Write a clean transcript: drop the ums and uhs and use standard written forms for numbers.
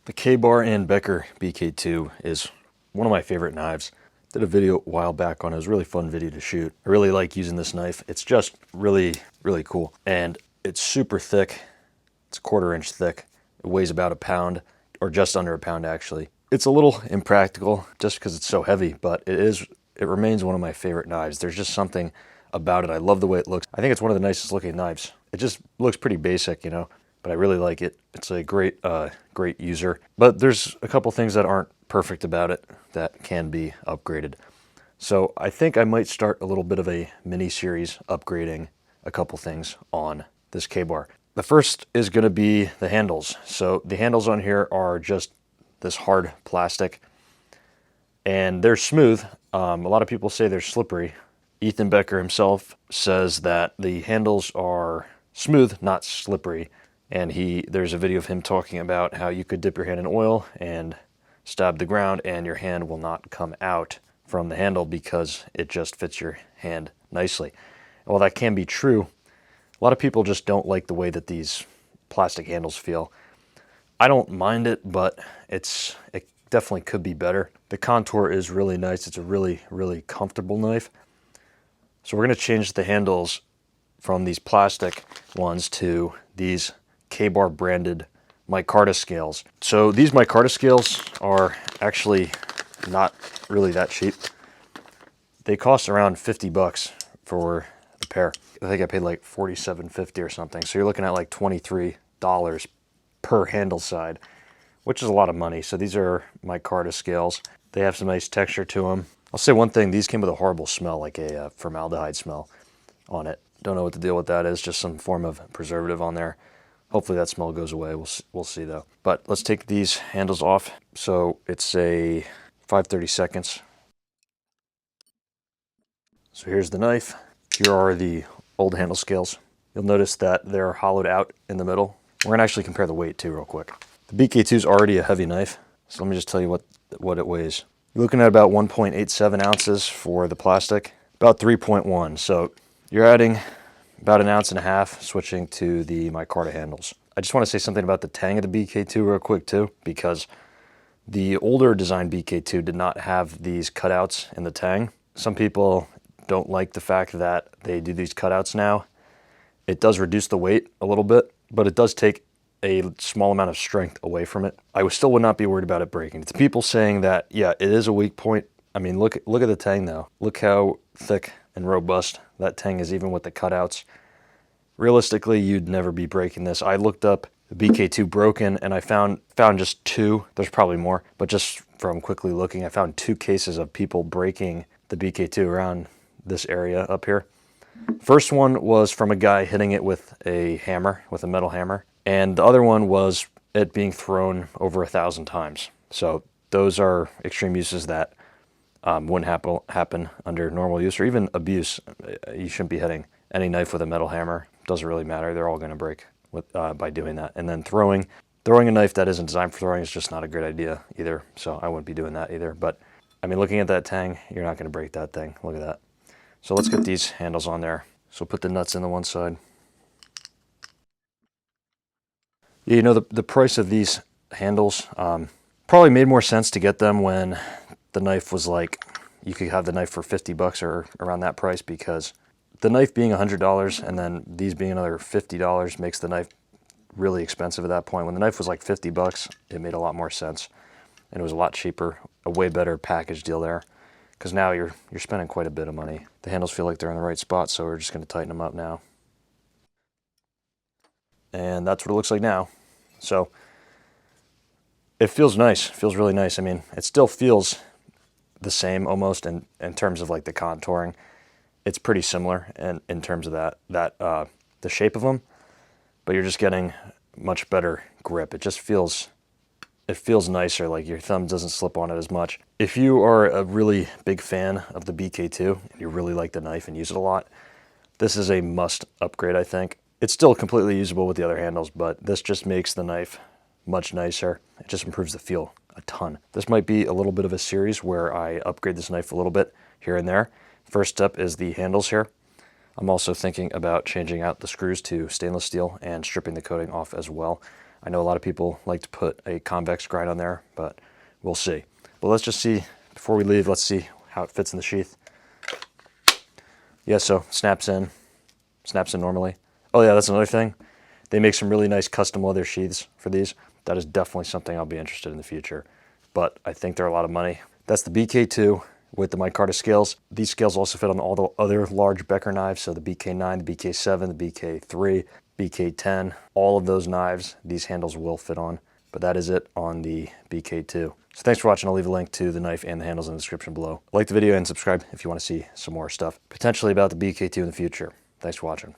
The K-Bar and Becker BK2 is one of my favorite knives. Did a video a while back on it. It was a really fun video to shoot. I really like using this knife. It's just really cool. And it's super thick. It's a 1/4 inch thick. It weighs about a pound, or just under a pound actually. It's a little impractical just because it's so heavy, but it remains one of my favorite knives. There's just something about it. I love the way it looks. I think it's one of the nicest looking knives. It just looks pretty basic, you know, but I really like it. It's a great user. But there's a couple things that aren't perfect about it that can be upgraded. So I think I might start a little bit of a mini series upgrading a couple things on this K-Bar. The first is going to be the handles. So the handles on here are just this hard plastic, and they're smooth. A lot of people say they're slippery. Ethan Becker himself says that the handles are smooth, not slippery. And there's a video of him talking about how you could dip your hand in oil and stab the ground and your hand will not come out from the handle because it just fits your hand nicely. And while that can be true, a lot of people just don't like the way that these plastic handles feel. I don't mind it, but it definitely could be better. The contour is really nice. It's a really comfortable knife. So we're going to change the handles from these plastic ones to these K-Bar branded Micarta scales. So these Micarta scales are actually not really that cheap. They cost around 50 bucks for the pair. I think I paid like $47.50 or something. So you're looking at like $23 per handle side, which is a lot of money. So these are Micarta scales. They have some nice texture to them. I'll say one thing, these came with a horrible smell, like a formaldehyde smell on it. Don't know what the deal with that is, just some form of preservative on there. Hopefully that smell goes away. We'll see though. But let's take these handles off. So it's a 5/32. So here's the knife. Here are the old handle scales. You'll notice that they're hollowed out in the middle. We're gonna actually compare the weight too real quick. The BK2 is already a heavy knife. So let me just tell you what it weighs. You're looking at about 1.87 ounces for the plastic, about 3.1. So you're adding about 1.5 ounces switching to the Micarta handles. I just want to say something about the Tang of the BK2 real quick too, because the older design BK2 did not have these cutouts in the Tang. Some people don't like the fact that they do these cutouts now. It does reduce the weight a little bit, but it does take a small amount of strength away from it. I still would not be worried about it breaking. To people saying that, yeah, it is a weak point. I mean, look at the Tang though. Look how thick and robust that Tang is, even with the cutouts. Realistically, you'd never be breaking this. I looked up the BK2 broken and I found just 2. There's probably more, but just from quickly looking, I found 2 cases of people breaking the BK2 around this area up here. First one was from a guy hitting it with a hammer, with a metal hammer. And the other one was it being thrown over 1,000 times. So those are extreme uses that wouldn't happen under normal use or even abuse. You shouldn't be hitting any knife with a metal hammer. Doesn't really matter. They're all going to break by doing that. And then throwing a knife that isn't designed for throwing is just not a good idea either. So I wouldn't be doing that either. But I mean, looking at that Tang, you're not going to break that thing. Look at that. So let's get these handles on there. So put the nuts in the one side. You know, the price of these handles probably made more sense to get them when the knife was like, you could have the knife for 50 bucks or around that price, because the knife being $100 and then these being another $50 makes the knife really expensive at that point. When the knife was like 50 bucks, it made a lot more sense. And it was a lot cheaper, a way better package deal there. Because now you're spending quite a bit of money. The handles feel like they're in the right spot, so we're just going to tighten them up now. And that's what it looks like now. So it feels nice, feels really nice. I mean, it still feels the same almost in terms of like the contouring. It's pretty similar in terms of the shape of them, but you're just getting much better grip. It feels nicer, like your thumb doesn't slip on it as much. If you are a really big fan of the BK2 and you really like the knife and use it a lot, this is a must upgrade, I think. It's still completely usable with the other handles, but this just makes the knife much nicer. It just improves the feel a ton. This might be a little bit of a series where I upgrade this knife a little bit here and there. First step is the handles here. I'm also thinking about changing out the screws to stainless steel and stripping the coating off as well. I know a lot of people like to put a convex grind on there, but we'll see. But let's just see, before we leave, let's see how it fits in the sheath. Yeah, so snaps in normally. Oh yeah, that's another thing. They make some really nice custom leather sheaths for these. That is definitely something I'll be interested in the future, but I think they're a lot of money. That's the BK2 with the Micarta scales. These scales also fit on all the other large Becker knives, so the BK9, the BK7, the BK3, BK10, all of those knives, these handles will fit on, but that is it on the BK2. So thanks for watching. I'll leave a link to the knife and the handles in the description below. Like the video and subscribe if you want to see some more stuff, potentially about the BK2 in the future. Thanks for watching.